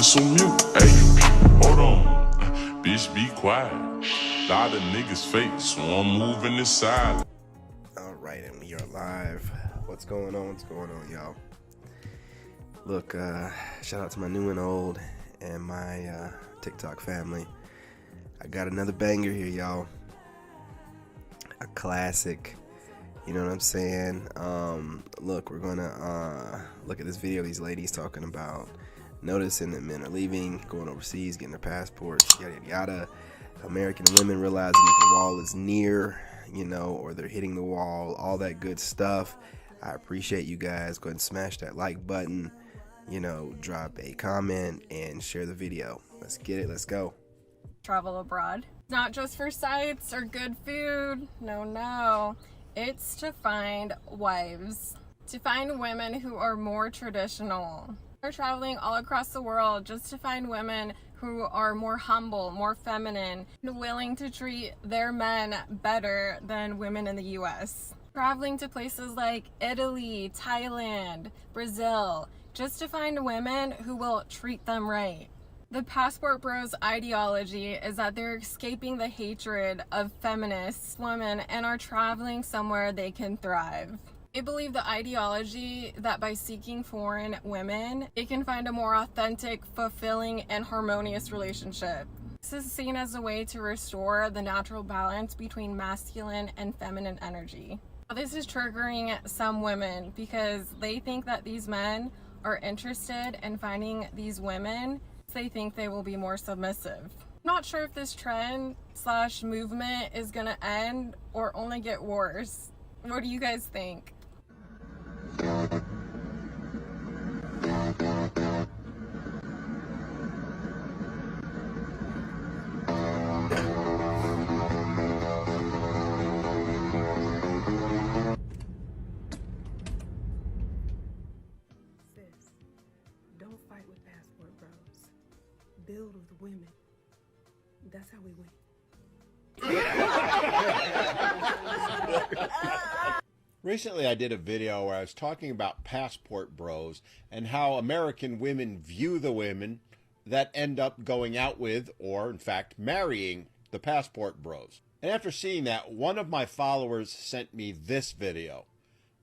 It's on mute. Hey, hold on. Bitch, be quiet. Lot of niggas fake, so I'm moving inside. All right, and we are live. What's going on? What's going on, y'all? Look, shout out to my new and old and my TikTok family. I got another banger here, y'all. A classic. You know what I'm saying? Look, we're gonna look at this video. These ladies talking about noticing that men are leaving, going overseas, getting their passports, yada yada yada. American women realizing that the wall is near, you know, or they're hitting the wall, all that good stuff. I appreciate you guys. Go ahead and smash that like button, you know, drop a comment and share the video. Let's get it. Let's go. Travel abroad. Not just for sights or good food. No. It's to find wives. To find women who are more traditional. We're traveling all across the world just to find women who are more humble, more feminine, and willing to treat their men better than women in the US. Traveling to places like Italy, Thailand, Brazil, just to find women who will treat them right. The passport bros ideology is that they're escaping the hatred of feminist women and are traveling somewhere they can thrive. They believe the ideology that by seeking foreign women, they can find a more authentic, fulfilling, and harmonious relationship. This is seen as a way to restore the natural balance between masculine and feminine energy. This is triggering some women because they think that these men are interested in finding these women. They think they will be more submissive. I'm not sure if this trend / movement is gonna end or only get worse. What do you guys think? Sis, don't fight with passport bros. Build with women. That's how we win. Recently, I did a video where I was talking about passport bros and how American women view the women that end up going out with, or in fact, marrying the passport bros. And after seeing that, one of my followers sent me this video.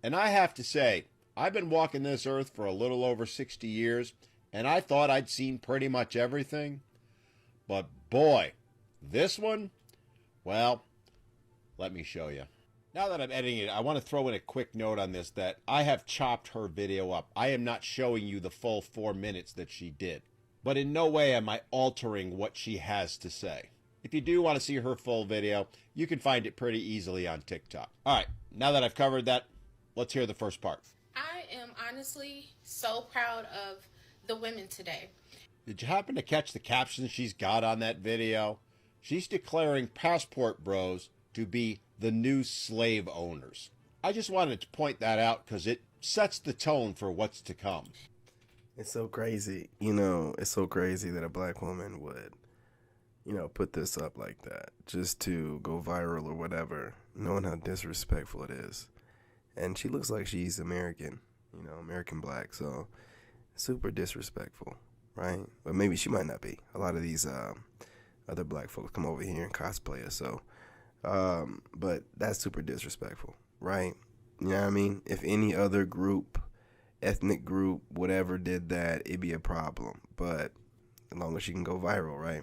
And I have to say, I've been walking this earth for a little over 60 years, and I thought I'd seen pretty much everything. But boy, this one, well, let me show you. Now that I'm editing it, I want to throw in a quick note on this that I have chopped her video up. I am not showing you the full 4 minutes that she did. But in no way am I altering what she has to say. If you do want to see her full video, you can find it pretty easily on TikTok. All right, now that I've covered that, let's hear the first part. I am honestly so proud of the women today. Did you happen to catch the caption she's got on that video? She's declaring passport bros to be the new slave owners. I just wanted to point that out because it sets the tone for what's to come. It's so crazy, you know, it's so crazy that a black woman would, you know, put this up like that just to go viral or whatever, knowing how disrespectful it is. And she looks like she's American, you know, American black, so super disrespectful, right? But maybe she might not be. A lot of these other black folks come over here and cosplay her, so but that's super disrespectful, right? You know what I mean? If any other group, ethnic group, whatever did that, it'd be a problem. But as long as she can go viral, right?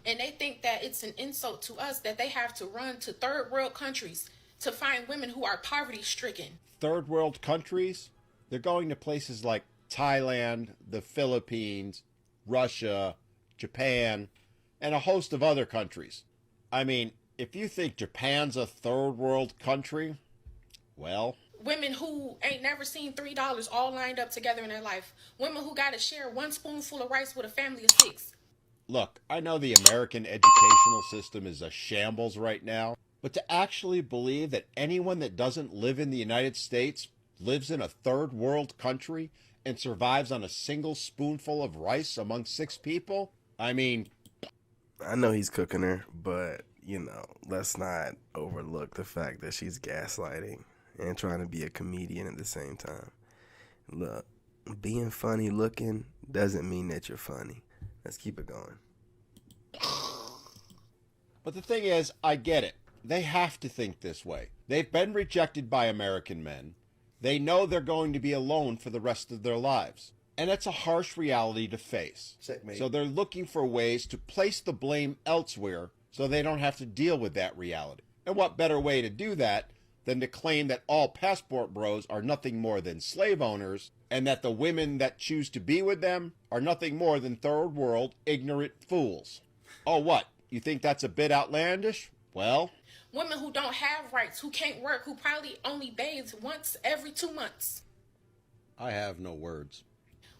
And they think that it's an insult to us that they have to run to third world countries to find women who are poverty stricken. Third world countries? They're going to places like Thailand, the Philippines, Russia, Japan, and a host of other countries. I mean, if you think Japan's a third world country, well... Women who ain't never seen $3 all lined up together in their life. Women who got to share one spoonful of rice with a family of 6. Look, I know the American educational system is a shambles right now, but to actually believe that anyone that doesn't live in the United States lives in a third world country and survives on a single spoonful of rice among 6 people? I mean... I know he's cooking her, but, you know, let's not overlook the fact that she's gaslighting and trying to be a comedian at the same time. Look, being funny looking doesn't mean that you're funny. Let's keep it going. But the thing is, I get it. They have to think this way. They've been rejected by American men. They know they're going to be alone for the rest of their lives. And it's a harsh reality to face. Checkmate. So they're looking for ways to place the blame elsewhere so they don't have to deal with that reality. And what better way to do that than to claim that all passport bros are nothing more than slave owners and that the women that choose to be with them are nothing more than third world ignorant fools. Oh, what? You think that's a bit outlandish? Well, Women who don't have rights, who can't work, who probably only bathe once every 2 months. I have no words.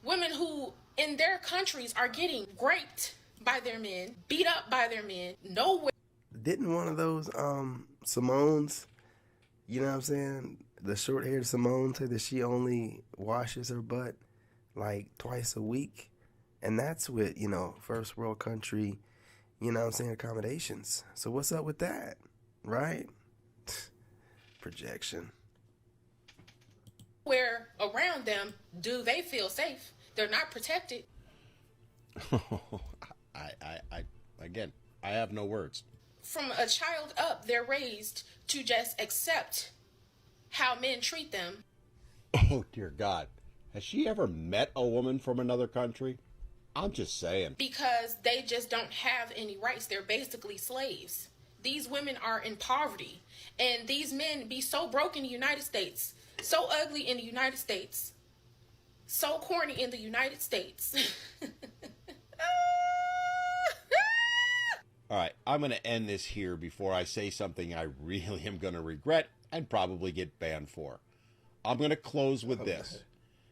Women who in their countries are getting raped by their men, beat up by their men, nowhere. Didn't one of those Simones, you know what I'm saying, the short-haired Simone, say that she only washes her butt like twice a week? And that's with, you know, first world country, you know what I'm saying, accommodations. So what's up with that, right? Projection. Where around them do they feel safe? They're not protected. Again, I have no words. From a child up, they're raised to just accept how men treat them. Oh, dear God. Has she ever met a woman from another country? I'm just saying. Because they just don't have any rights. They're basically slaves. These women are in poverty. And these men be so broke in the United States, so ugly in the United States, so corny in the United States. All right, I'm going to end this here before I say something I really am going to regret and probably get banned for. I'm going to close with this.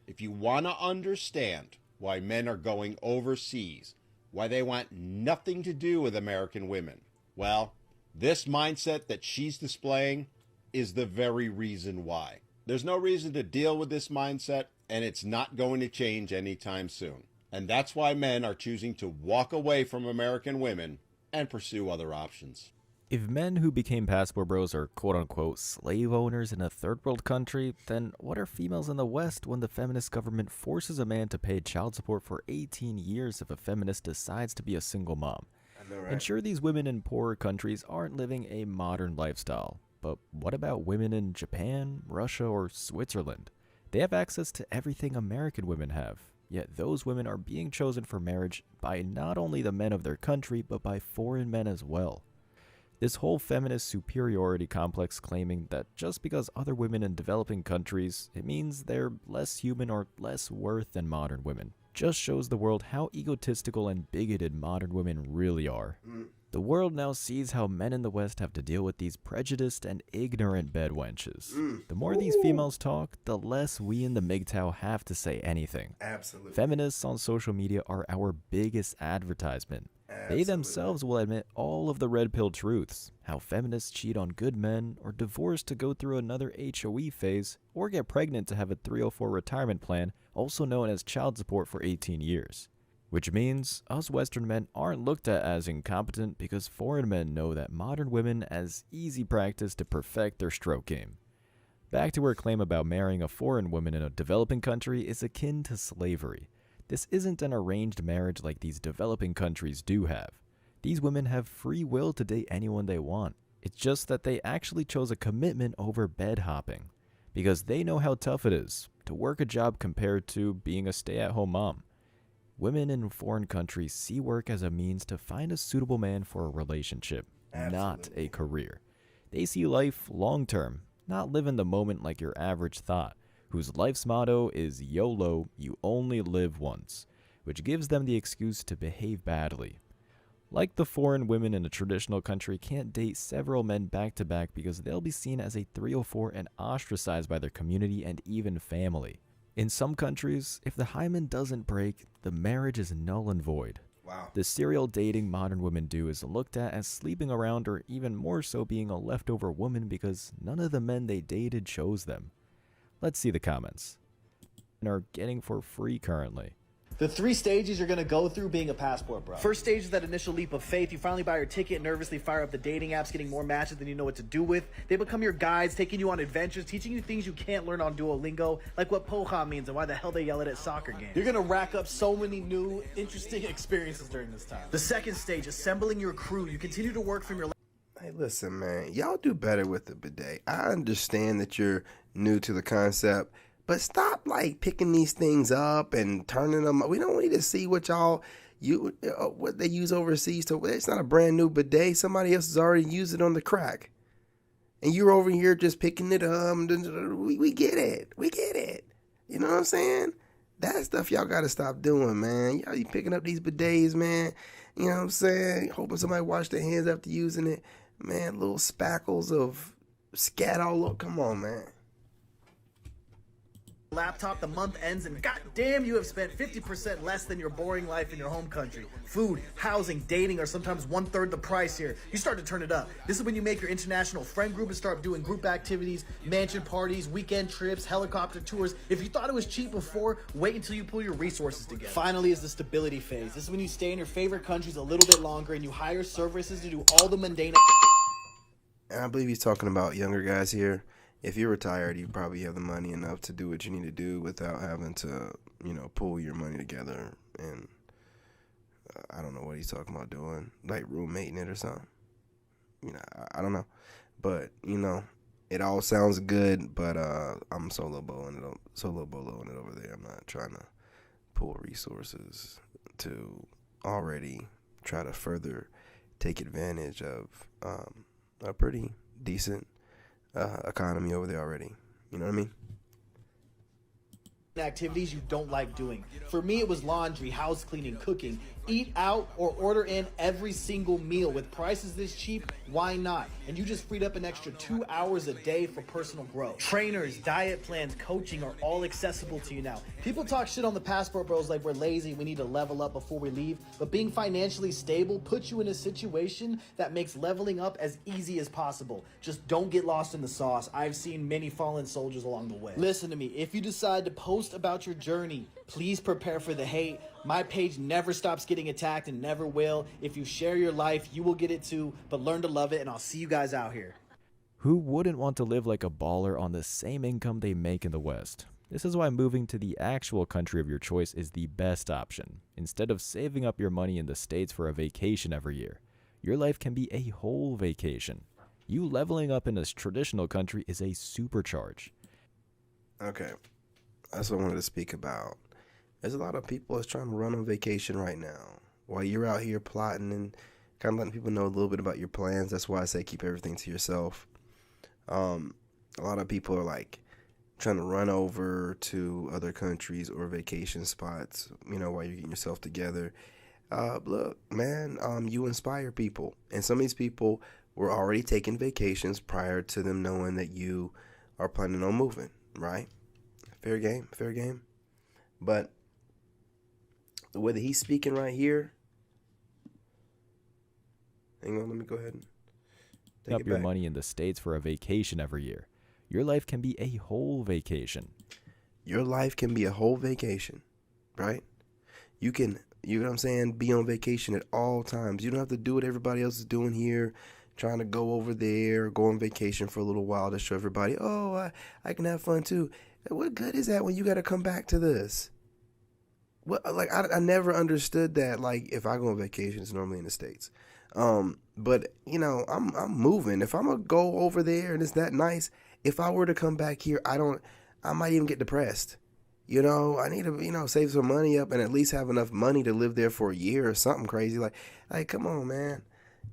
If you want to understand why men are going overseas, why they want nothing to do with American women, well, this mindset that she's displaying is the very reason why. There's no reason to deal with this mindset, and it's not going to change anytime soon. And that's why men are choosing to walk away from American women and pursue other options. If men who became passport bros are quote-unquote slave owners in a third world country, then what are females in the West when the feminist government forces a man to pay child support for 18 years if a feminist decides to be a single mom? I know, right? And sure, these women in poorer countries aren't living a modern lifestyle, but what about women in Japan, Russia, or Switzerland? They have access to everything American women have. Yet those women are being chosen for marriage by not only the men of their country, but by foreign men as well. This whole feminist superiority complex claiming that just because other women in developing countries, it means they're less human or less worth than modern women, just shows the world how egotistical and bigoted modern women really are. The world now sees how men in the West have to deal with these prejudiced and ignorant bedwenches. The more these females talk, the less we in the MGTOW have to say anything. Absolutely. Feminists on social media are our biggest advertisement. They themselves will admit all of the red pill truths, how feminists cheat on good men, or divorce to go through another HOE phase, or get pregnant to have a 304 retirement plan, also known as child support for 18 years. Which means us Western men aren't looked at as incompetent because foreign men know that modern women as easy practice to perfect their stroke game. Back to her claim about marrying a foreign woman in a developing country is akin to slavery. This isn't an arranged marriage like these developing countries do have. These women have free will to date anyone they want. It's just that they actually chose a commitment over bed hopping, because they know how tough it is to work a job compared to being a stay-at-home mom. Women in foreign countries see work as a means to find a suitable man for a relationship, not a career. They see life long-term, not live in the moment like your average thought, whose life's motto is YOLO, you only live once, which gives them the excuse to behave badly. Like the foreign women in a traditional country can't date several men back-to-back because they'll be seen as a 304 and ostracized by their community and even family. In some countries, if the hymen doesn't break, the marriage is null and void. Wow. The serial dating modern women do is looked at as sleeping around or even more so being a leftover woman because none of the men they dated chose them. Let's see the comments. And are getting for free currently. The 3 stages you're gonna go through being a passport bro. First stage is that initial leap of faith. You finally buy your ticket, nervously fire up the dating apps, getting more matches than you know what to do with. They become your guides, taking you on adventures, teaching you things you can't learn on Duolingo, like what poha means and why the hell they yell it at soccer games. You're gonna rack up so many new, interesting experiences during this time. The second stage, assembling your crew. You continue to work from your... Hey, listen, man, y'all do better with the bidet. I understand that you're new to the concept, but stop like picking these things up and turning them. We don't need to see what what they use overseas. So it's not a brand new bidet. Somebody else has already used it on the crack, and you're over here just picking it up. We get it. We get it. You know what I'm saying? That stuff y'all got to stop doing, man. Y'all be picking up these bidets, man. You know what I'm saying? Hoping somebody wash their hands after using it. Man, little spackles of scat all over. Come on, man. Laptop, the month ends, and goddamn, you have spent 50% less than your boring life in your home country. Food, housing, dating are sometimes 1/3 the price here. You start to turn it up. This is when you make your international friend group and start doing group activities, mansion parties, weekend trips, helicopter tours. If you thought it was cheap before, wait until you pull your resources together. Finally is the stability phase. This is when you stay in your favorite countries a little bit longer and you hire services to do all the mundane. And I believe he's talking about younger guys here. If you're retired, you probably have the money enough to do what you need to do without having to, pull your money together. And I don't know what he's talking about doing, like roommating it or something. I don't know. But, it all sounds good, but I'm solo boloing it over there. I'm not trying to pull resources to already try to further take advantage of a pretty decent economy over there already. You know what I mean? Activities you don't like doing. For me, it was laundry, house cleaning, cooking. Eat out or order in every single meal. With prices this cheap, why not? And you just freed up an extra 2 hours a day for personal growth. Trainers, diet plans, coaching are all accessible to you now. People talk shit on the passport bros like we're lazy, we need to level up before we leave. But being financially stable puts you in a situation that makes leveling up as easy as possible. Just don't get lost in the sauce. I've seen many fallen soldiers along the way. Listen to me, if you decide to post about your journey, please prepare for the hate. My page never stops getting attacked and never will. If you share your life, you will get it too, but learn to love it, and I'll see you guys out here. Who wouldn't want to live like a baller on the same income they make in the West? This is why moving to the actual country of your choice is the best option. Instead of saving up your money in the States for a vacation every year, your life can be a whole vacation. You leveling up in a traditional country is a supercharge. Okay, that's what I wanted to speak about. There's a lot of people that's trying to run on vacation right now while you're out here plotting and kind of letting people know a little bit about your plans. That's why I say keep everything to yourself. A lot of people are like trying to run over to other countries or vacation spots, while you're getting yourself together. Look, man, you inspire people. And some of these people were already taking vacations prior to them knowing that you are planning on moving, right? Fair game. But the way that he's speaking right here, hang on, let me go ahead and take up your money in the States for a vacation every year. Your life can be a whole vacation. Your life can be a whole vacation, right? You can, you know what I'm saying, be on vacation at all times. You don't have to do what everybody else is doing here, trying to go over there, go on vacation for a little while to show everybody, oh, I can have fun too. What good is that when you got to come back to this? What, like, I never understood that. Like, if I go on vacation, it's normally in the States. But, I'm moving. If I'm going to go over there and it's that nice, if I were to come back here, I might even get depressed. I need to, save some money up and at least have enough money to live there for a year or something crazy. Like, come on, man.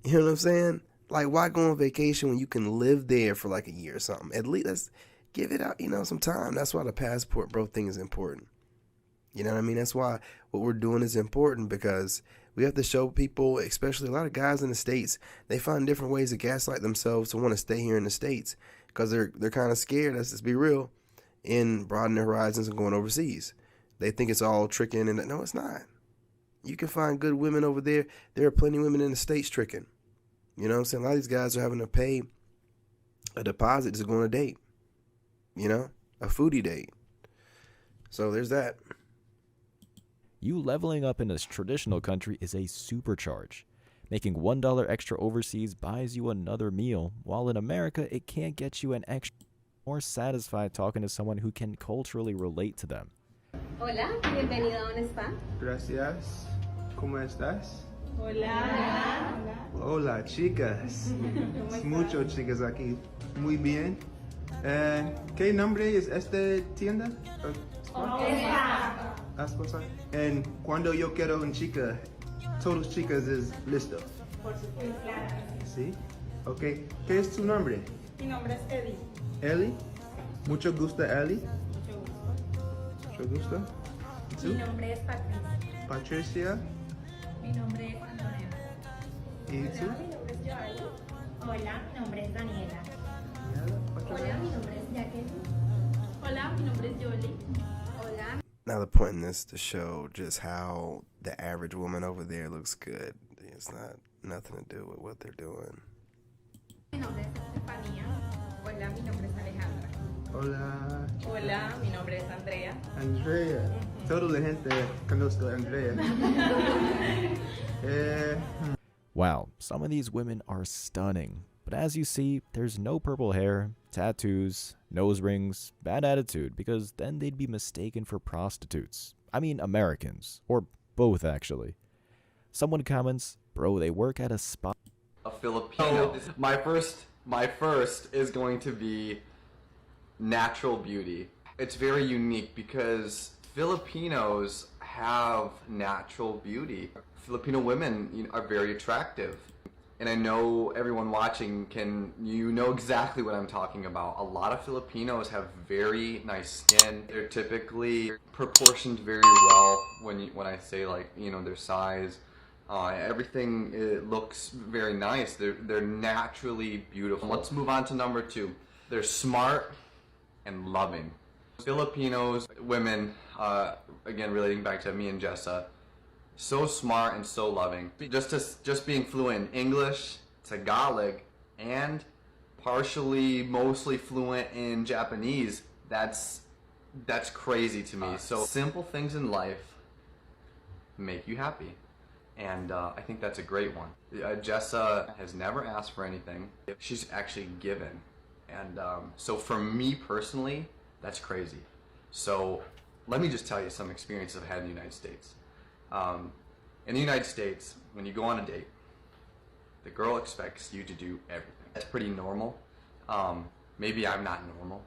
You know what I'm saying? Like, why go on vacation when you can live there for like a year or something? At least let's give it out, some time. That's why the passport bro thing is important. You know what I mean? That's why what we're doing is important, because we have to show people, especially a lot of guys in the States, they find different ways to gaslight themselves to want to stay here in the States because they're kind of scared, let's just be real, in broadening their horizons and going overseas. They think it's all tricking, and no, it's not. You can find good women over there. There are plenty of women in the States tricking. You know what I'm saying? A lot of these guys are having to pay a deposit to go on a date. A foodie date. So there's that. You leveling up in this traditional country is a supercharge. Making $1 extra overseas buys you another meal, while in America it can't get you an extra. More satisfied talking to someone who can culturally relate to them. Hola, bienvenido a un spa. Gracias. ¿Cómo estás? Hola. Hola, chicas. Mucho chicas aquí. Muy bien. ¿Qué nombre es esta tienda? Esposa. And cuando yo quiero una chica, todos chicas es listo. Por supuesto. ¿Sí? Ok. ¿Qué es tu nombre? Mi nombre es Eddie. Ellie. Mucho gusto, Ellie. Mucho gusto. Mucho gusto. ¿Y tú? Mi nombre es Patricia. Patricia. Mi nombre es Andrea. ¿Y tú? Hola, mi nombre es Joali. Hola, mi nombre es Daniela. Otra Hola, vez. mi nombre es Jacqueline. Hola, mi nombre es Jolie. Hola. Now the point in this to show just how the average woman over there looks good. It's not nothing to do with what they're doing. Mi nombre es Estefanía. Hola, mi nombre es Alejandra. Hola. Hola, mi nombre es Andrea. Andrea. Toda la gente conozco a Andrea. Wow, some of these women are stunning. But as you see, there's no purple hair, tattoos, nose rings, bad attitude, because then they'd be mistaken for prostitutes. I mean Americans. Or both, actually. Someone comments, bro, they work at a spa. A Filipino. My first is going to be natural beauty. It's very unique because Filipinos have natural beauty. Filipino women are very attractive. And I know everyone watching you know exactly what I'm talking about. A lot of Filipinos have very nice skin. They're typically proportioned very well when I say their size. Everything looks very nice. They're naturally beautiful. Let's move on to number 2. They're smart and loving. Filipinos, women, again relating back to me and Jessa, so smart and so loving. Just being fluent in English, Tagalog, and mostly fluent in Japanese, that's crazy to me. So simple things in life make you happy. And I think that's a great one. Jessa has never asked for anything. She's actually given. And so for me personally, that's crazy. So let me just tell you some experiences I've had in the United States. In the United States, when you go on a date, the girl expects you to do everything. That's pretty normal. Maybe I'm not normal.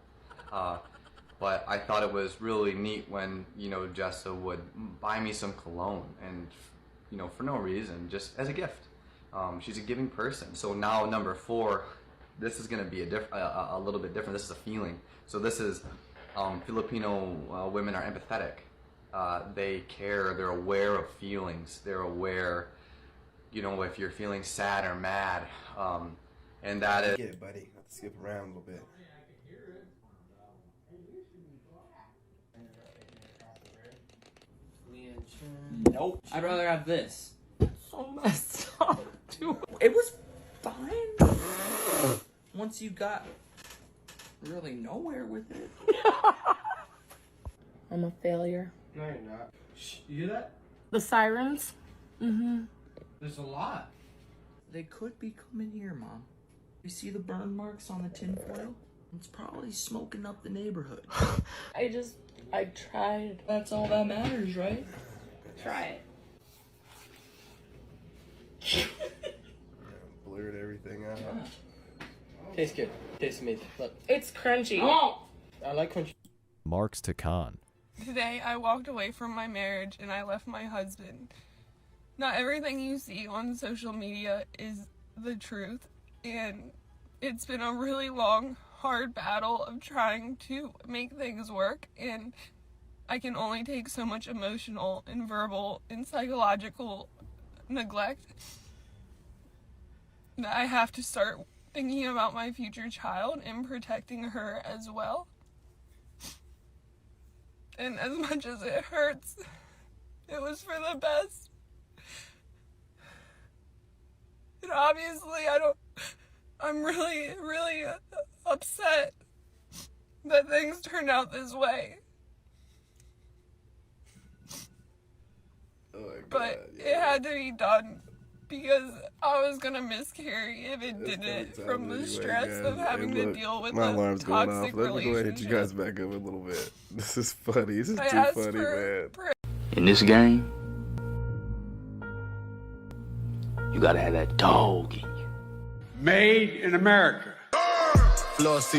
But I thought it was really neat when, Jessa would buy me some cologne and, for no reason, just as a gift. She's a giving person. So now number 4, this is going to be a little bit different. This is a feeling. So this is Filipino women are empathetic. They care. They're aware of feelings. They're aware, if you're feeling sad or mad. And that is... Get it, buddy. Let's skip around a little bit. Nope. I'd rather have this. So messed up, dude. It was fine. Once you got really nowhere with it. I'm a failure. No, you're not. Shh, you hear that? The sirens? Mm-hmm. There's a lot. They could be coming here, Mom. You see the burn marks on the tinfoil? It's probably smoking up the neighborhood. I tried. That's all that matters, right? Try it. Blurred everything out. Tastes good. Tastes amazing. Look. It's crunchy. I like crunchy. Marks to Khan. Today I walked away from my marriage and I left my husband. Not everything you see on social media is the truth, and it's been a really long, hard battle of trying to make things work, and I can only take so much emotional and verbal and psychological neglect that I have to start thinking about my future child and protecting her as well. And as much as it hurts, it was for the best. And obviously I'm really, really upset that things turned out this way. had to be done because I was gonna miscarry if it didn't from the stress of having to deal with my a alarm's going off. toxic Let me go ahead and hit relationship. you guys back up a little bit. This is funny. This is I too asked funny, man. In this game, you gotta have that dog in you. Made in America. Flossy.